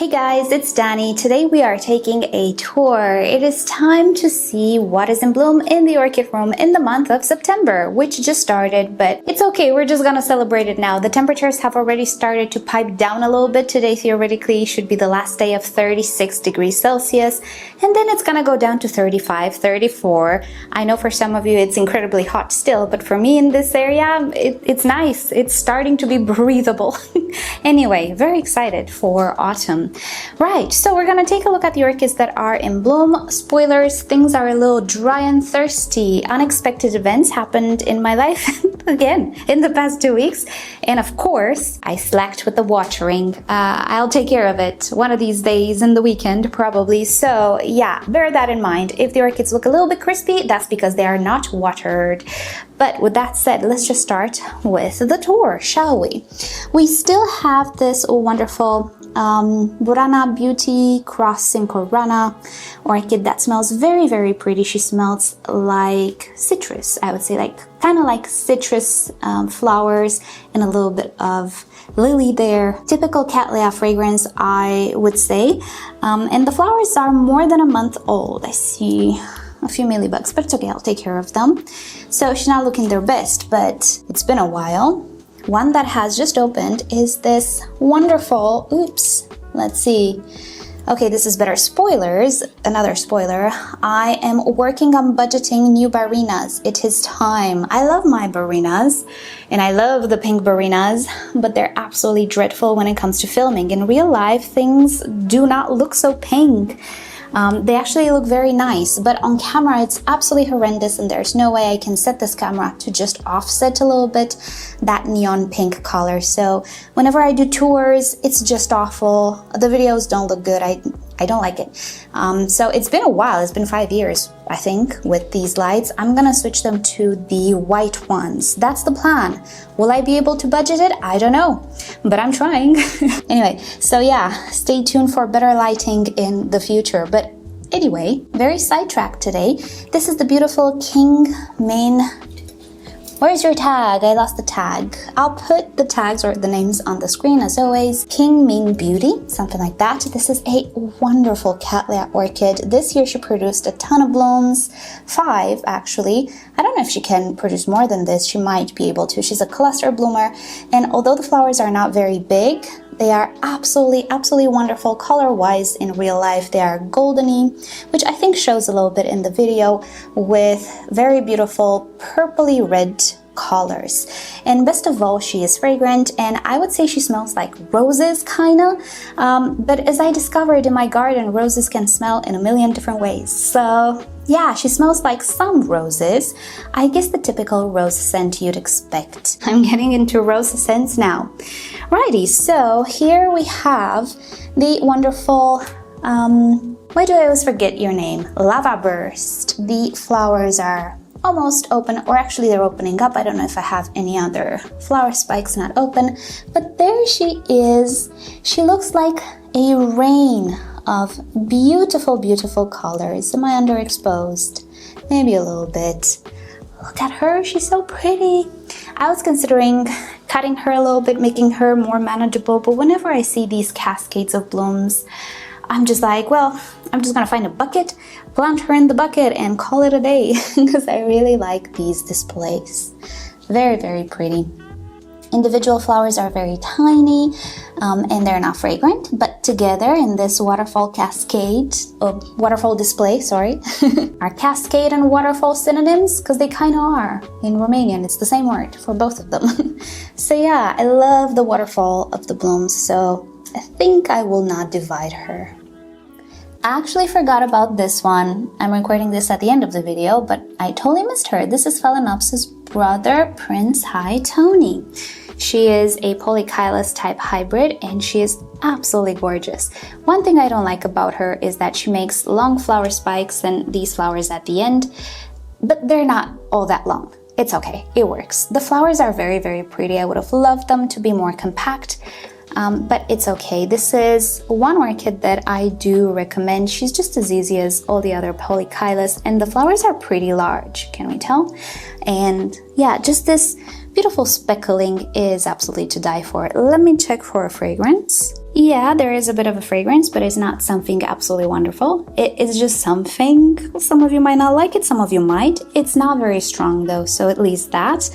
Hey guys, it's Danny. Today we are taking a tour. It is time to see what is in bloom in the orchid room in the month of September, which just started, but it's okay, we're just gonna celebrate it now. The temperatures have already started to pipe down a little bit. Today theoretically should be the last day of 36 degrees Celsius, and then it's gonna go down to 35, 34. I know for some of you it's incredibly hot still, but for me in this area, it's nice. It's starting to be breathable. Anyway, very excited for autumn. Right, so we're gonna take a look at the orchids that are in bloom. Spoilers, things are a little dry and thirsty. Unexpected events happened in my life again in the past 2 weeks, and of course I slacked with the watering. I'll take care of it one of these days in the weekend probably, so yeah, bear that in mind. If the orchids look a little bit crispy, that's because they are not watered. But with that said, let's just start with the tour, shall we? We still have this wonderful Burana Beauty Cross Simcorana orchid that smells very, very pretty. She smells like citrus, I would say, like kind of like citrus flowers and a little bit of lily there. Typical Cattleya fragrance, I would say. And the flowers are more than a month old. I see a few mealybugs, but it's okay, I'll take care of them. So she's not looking their best, but it's been a while. One that has just opened is this wonderful, oops, let's see. Okay, this is better. Spoilers, another spoiler. I am working on budgeting new barinas. It is time. I love my barinas and I love the pink barinas, but they're absolutely dreadful when it comes to filming. In real life, things do not look so pink. They actually look very nice, but on camera it's absolutely horrendous, and there's no way I can set this camera to just offset a little bit that neon pink color. So whenever I do tours, it's just awful. The videos don't look good. I don't like it. So it's been a while. It's been 5 years, I think, with these lights. I'm gonna switch them to the white ones. That's the plan. Will I be able to budget it? I don't know, but I'm trying. Anyway, so yeah, stay tuned for better lighting in the future. But anyway, very sidetracked today. This is the beautiful King Mane. Where's your tag? I lost the tag. I'll put the tags or the names on the screen as always. King Ming Beauty, something like that. This is a wonderful Cattleya orchid. This year she produced a ton of blooms, 5 actually. I don't know if she can produce more than this. She might be able to. She's a cluster bloomer, and although the flowers are not very big, they are absolutely, absolutely wonderful color-wise in real life. They are goldeny, which I think shows a little bit in the video, with very beautiful purpley red colors. And best of all, she is fragrant, and I would say she smells like roses, kinda. But as I discovered in my garden, roses can smell in a million different ways. So yeah, she smells like some roses. I guess the typical rose scent you'd expect. I'm getting into rose scents now. Righty, so here we have the wonderful, why do I always forget your name? Lava Burst. The flowers are almost open, or actually they're opening up. I don't know if I have any other flower spikes not open, but there she is. She looks like a rain of beautiful, beautiful colors. Am I underexposed? Maybe a little bit. Look at her, she's so pretty. I was considering cutting her a little bit, making her more manageable, but whenever I see these cascades of blooms, I'm just like, well, I'm just gonna find a bucket, plant her in the bucket, and call it a day, because I really like these displays. Very, very pretty. Individual flowers are very tiny, and they're not fragrant, but together in this waterfall cascade, waterfall display, sorry, are cascade and waterfall synonyms? Because they kind of are. In Romanian, it's the same word for both of them. So yeah, I love the waterfall of the blooms, so I think I will not divide her. I actually forgot about this one. I'm recording this at the end of the video, but I totally missed her. This is Phalaenopsis' brother, Prince High Tony. She is a polychilous type hybrid, and she is absolutely gorgeous. One thing I don't like about her is that she makes long flower spikes and these flowers at the end, but they're not all that long. It's okay, it works. The flowers are very, very pretty. I would have loved them to be more compact, but it's okay. This is one orchid that I do recommend. She's just as easy as all the other polychilous, and the flowers are pretty large, can we tell? And yeah, just this beautiful speckling is absolutely to die for. Let me check for a fragrance. Yeah, there is a bit of a fragrance, but it's not something absolutely wonderful. It is just something. Some of you might not like it, some of you might. It's not very strong though, so at least that.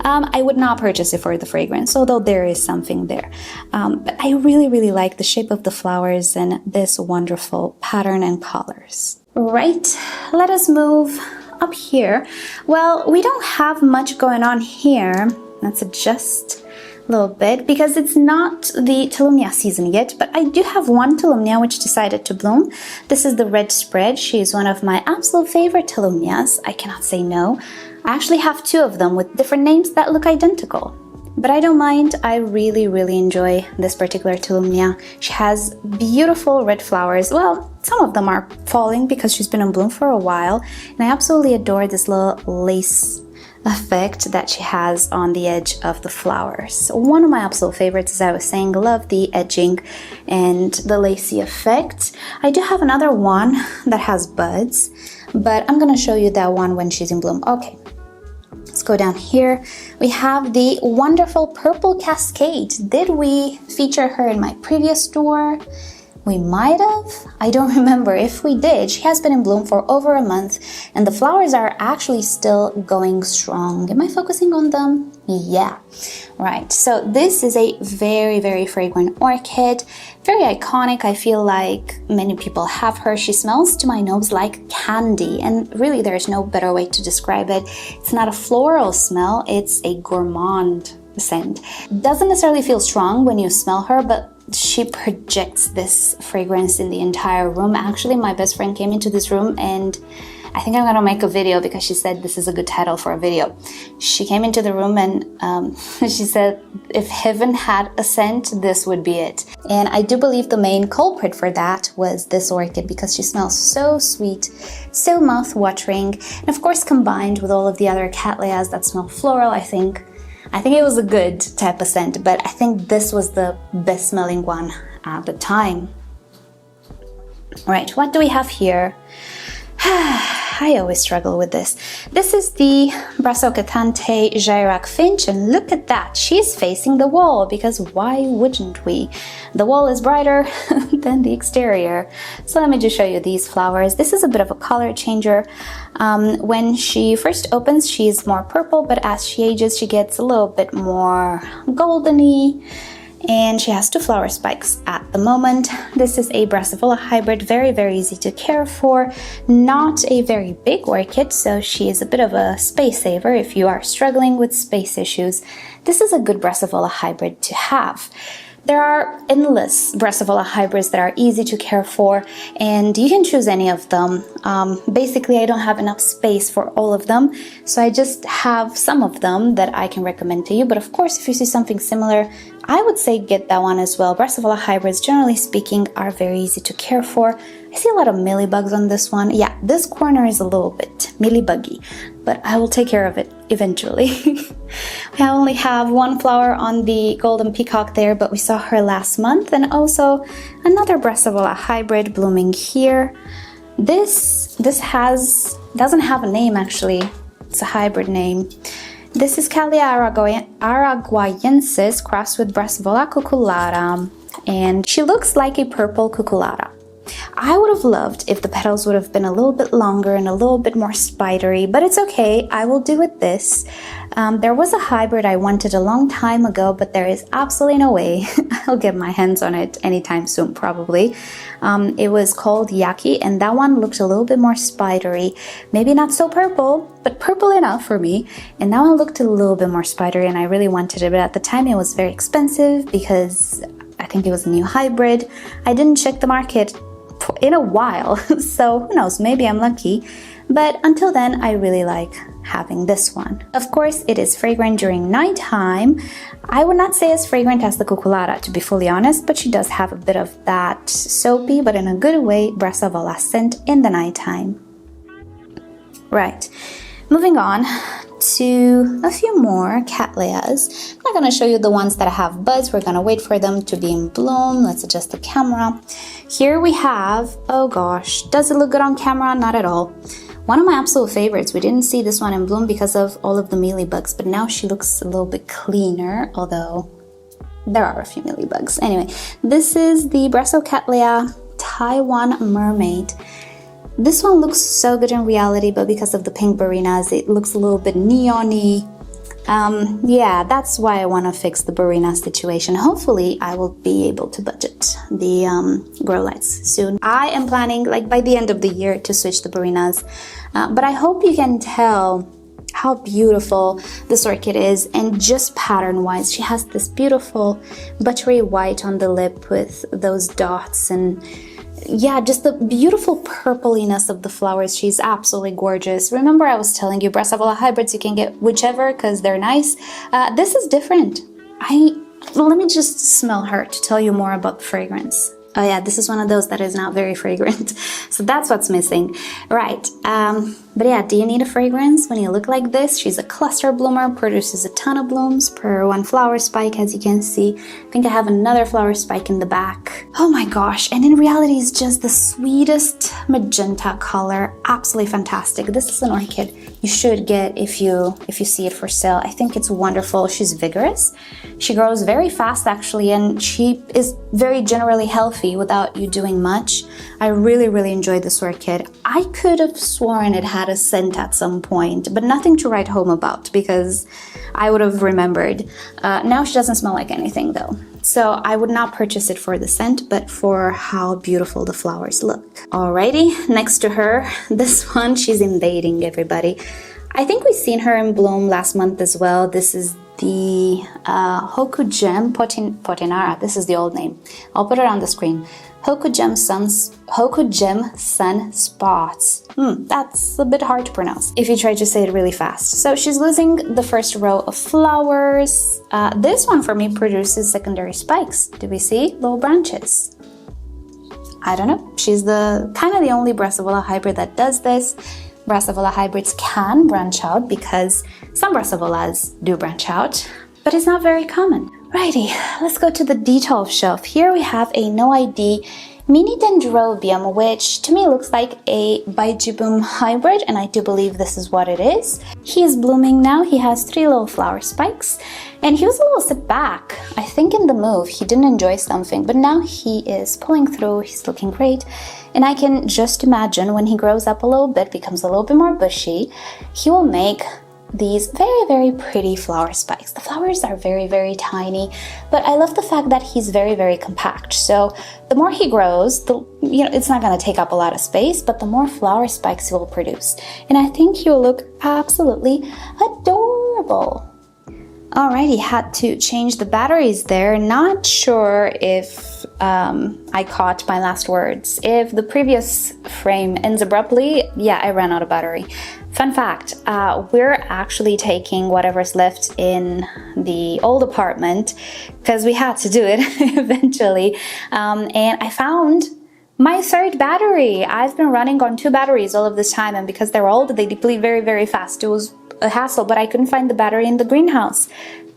I would not purchase it for the fragrance, although there is something there. But I really like the shape of the flowers and this wonderful pattern and colors. Right, let us move up here. Well, we don't have much going on here. Let's adjust little bit because it's not the Tolumnia season yet, but I do have one Tolumnia which decided to bloom. This is the red spread. She is one of my absolute favorite Tolumnias. I cannot say no. I actually have two of them with different names that look identical, but I don't mind. I really enjoy this particular Tolumnia. She has beautiful red flowers. Well, some of them are falling because she's been in bloom for a while, and I absolutely adore this little lace effect that she has on the edge of the flowers. One of my absolute favorites, as I was saying. Love the edging and the lacy effect. I do have another one that has buds, but I'm gonna show you that one when she's in bloom. Okay, let's go down here. We have the wonderful Purple Cascade. Did we feature her in my previous tour? We might have. I don't remember if we did. She has been in bloom for over a month and the flowers are actually still going strong. Am I focusing on them? Yeah. Right. So this is a very fragrant orchid. Very iconic. I feel like many people have her. She smells to my nose like candy, and really there's no better way to describe it. It's not a floral smell, it's a gourmand scent. Doesn't necessarily feel strong when you smell her, but she projects this fragrance in the entire room. Actually, my best friend came into this room, and I think I'm gonna make a video because she said this is a good title for a video. She came into the room and she said if heaven had a scent, this would be it. And I do believe the main culprit for that was this orchid because she smells so sweet, so mouth-watering, and of course combined with all of the other Cattleyas that smell floral, I think it was a good type of scent, but I think this was the best smelling one at the time. Right, what do we have here? I always struggle with this. This is the Brassavola Gyrac Finch, and look at that, she's facing the wall, because why wouldn't we? The wall is brighter than the exterior. So let me just show you these flowers. This is a bit of a color changer. When she first opens, she's more purple, but as she ages, she gets a little bit more goldeny. And she has two flower spikes at the moment. This is a Brassavola hybrid, very easy to care for, not a very big orchid, so she is a bit of a space saver if you are struggling with space issues. This is a good Brassavola hybrid to have. There are endless Brassavola hybrids that are easy to care for, and you can choose any of them. Basically, I don't have enough space for all of them, so I just have some of them that I can recommend to you. But of course, if you see something similar, I would say get that one as well. Brassavola hybrids, generally speaking, are very easy to care for. I see a lot of mealybugs on this one. Yeah, this corner is a little bit mealybuggy, but I will take care of it eventually. I only have one flower on the golden peacock there, but we saw her last month, and also another Brassavola hybrid blooming here. This doesn't have a name actually. It's a hybrid name. This is Cattleya araguayensis crossed with Brassavola cucullata, and she looks like a purple cucullata. I would have loved if the petals would have been a little bit longer and a little bit more spidery, but it's okay, I will do with this. There was a hybrid I wanted a long time ago, but there is absolutely no way I'll get my hands on it anytime soon, probably. It was called Yaki, and that one looked a little bit more spidery. Maybe not so purple, but purple enough for me. And that one looked a little bit more spidery, and I really wanted it, but at the time it was very expensive because I think it was a new hybrid. I didn't check the market in a while, so who knows, maybe I'm lucky. But until then, I really like having this one. Of course, it is fragrant during nighttime. I would not say as fragrant as the cucullata, to be fully honest, but she does have a bit of that soapy, but in a good way, Brassavola scent in the nighttime. Right, moving on to a few more Cattleyas. I'm not going to show you the ones that have buds. We're going to wait for them to be in bloom. Let's adjust the camera. Here we have, oh gosh, does it look good on camera? Not at all. One of my absolute favorites. We didn't see this one in bloom because of all of the mealybugs, but now she looks a little bit cleaner, although there are a few mealybugs. Anyway, this is the Brassavola Taiwan Mermaid. This one looks so good in reality, but because of the pink barinas, it looks a little bit neon-y. Yeah, that's why I want to fix the barina situation. Hopefully, I will be able to budget the grow lights soon. I am planning, like, by the end of the year to switch the barinas. But I hope you can tell how beautiful this orchid is, and just pattern-wise, she has this beautiful buttery white on the lip with those dots, and yeah, just the beautiful purpliness of the flowers. She's absolutely gorgeous. Remember I was telling you Brassavola hybrids, you can get whichever because they're nice. This is different. Let me just smell her to tell you more about the fragrance. Oh yeah, this is one of those that is not very fragrant. So that's what's missing. Right, but yeah, do you need a fragrance when you look like this? She's a cluster bloomer, produces a ton of blooms per one flower spike, as you can see. I think I have another flower spike in the back. Oh my gosh, and in reality it's just the sweetest magenta color. Absolutely fantastic. This is an orchid you should get if you see it for sale. I think it's wonderful. She's vigorous. She grows very fast actually, and she is very generally healthy without you doing much. I really enjoyed this orchid. I could have sworn it had a scent at some point, but nothing to write home about because I would have remembered. Now she doesn't smell like anything though. So I would not purchase it for the scent, but for how beautiful the flowers look. Alrighty, next to her, this one, she's invading everybody. I think we've seen her in bloom last month as well. This is the Hoku Gem Potinara. This is the old name. I'll put it on the screen. Hoku Gem Sun Spots. That's a bit hard to pronounce if you try to say it really fast. So she's losing the first row of flowers. This one for me produces secondary spikes. Do we see little branches? I don't know. She's the kind of the only Brassavola hybrid that does this. Brassavola hybrids can branch out because some Brassavolas do branch out, but it's not very common. Righty, let's go to the detail shelf. Here we have a no ID mini Dendrobium, which to me looks like a Vittsjo hybrid, and I do believe this is what it is. He is blooming now. He has 3 little flower spikes, and he was a little set back. I think in the move he didn't enjoy something, but now he is pulling through. He's looking great, and I can just imagine when he grows up a little bit, becomes a little bit more bushy, he will make these very pretty flower spikes. The flowers are very tiny, but I love the fact that he's very compact. So the more he grows, it's not going to take up a lot of space, but the more flower spikes he will produce. And I think he will look absolutely adorable. Alrighty, had to change the batteries there. Not sure if I caught my last words. If the previous frame ends abruptly, yeah, I ran out of battery. Fun fact, we're actually taking whatever's left in the old apartment because we had to do it eventually. And I found my 3rd battery. I've been running on 2 batteries all of this time, and because they're old, they deplete very fast. It was a hassle, but I couldn't find the battery in the greenhouse.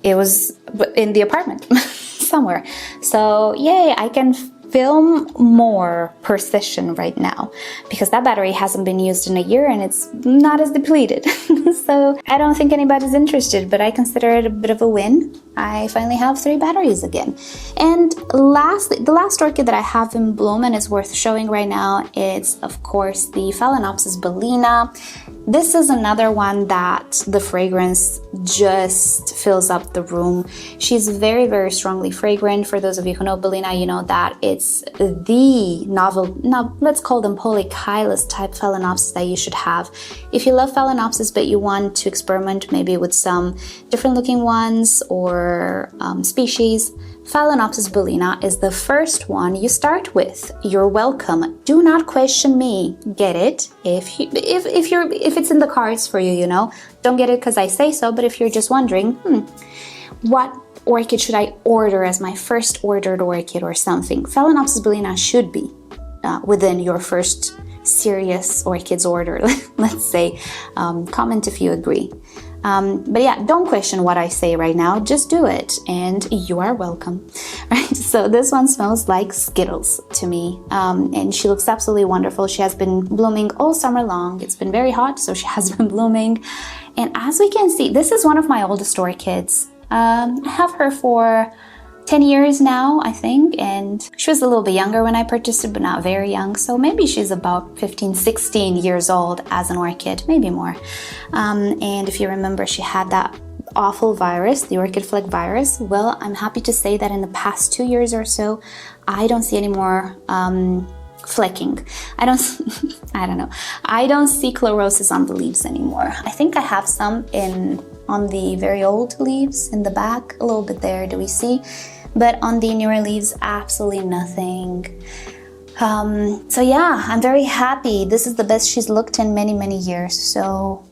It was in the apartment somewhere. So yay, I can film more per session right now because that battery hasn't been used in a year and it's not as depleted. So I don't think anybody's interested, but I consider it a bit of a win. I finally have 3 batteries again. And lastly, the last orchid that I have in bloom and is worth showing right now is, of course, the Phalaenopsis bellina. This is another one that the fragrance just fills up the room. She's very strongly fragrant. For those of you who know bellina, you know that it's the novel, let's call them polychilous type Phalaenopsis that you should have. If you love Phalaenopsis but you want to experiment maybe with some different looking ones or species, Phalaenopsis bellina is the first one you start with. You're welcome. Do not question me. Get it if it's in the cards for you, Don't get it because I say so, but if you're just wondering, what orchid should I order as my first ordered orchid or something, Phalaenopsis bellina should be within your first serious orchids order, let's say. Comment if you agree. But yeah, don't question what I say right now, just do it and you are welcome. Right, so this one smells like Skittles to me, and she looks absolutely wonderful. She has been blooming all summer long. It's been very hot, so she has been blooming, and as we can see, this is one of my oldest orchids. I have her for 10 years now, I think, and she was a little bit younger when I purchased it, but not very young, so maybe she's about 15, 16 years old as an orchid, maybe more. And if you remember, she had that awful virus, the orchid flake virus. Well, I'm happy to say that in the past 2 years or so, I don't see any more flecking. I don't see chlorosis on the leaves anymore. I think I have some on the very old leaves in the back, a little bit there, do we see? But on the newer leaves, absolutely nothing. So yeah, I'm very happy. This is the best she's looked in many, many years. So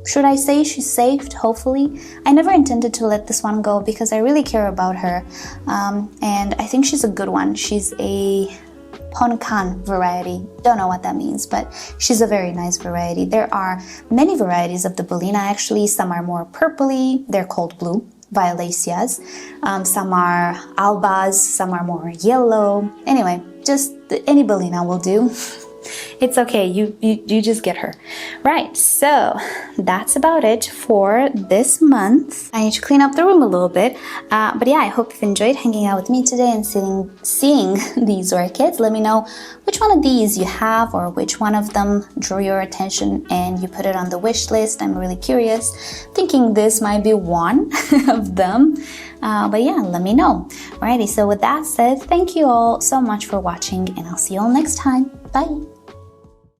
should I say she's saved? Hopefully. I never intended to let this one go because I really care about her. And I think she's a good one. She's a Ponkan variety. Don't know what that means, but she's a very nice variety. There are many varieties of the bellina actually. Some are more purpley. They're called blue. Violaceas. Some are albas, some are more yellow. Anyway, just any bellina will do. It's okay, you just get her. Right, so that's about it for this month. I need to clean up the room a little bit. But yeah, I hope you've enjoyed hanging out with me today and seeing these orchids. Let me know which one of these you have or which one of them drew your attention and you put it on the wish list. I'm really curious, thinking this might be one of them. But yeah, let me know. Alrighty, so with that said, thank you all so much for watching and I'll see you all next time. Bye!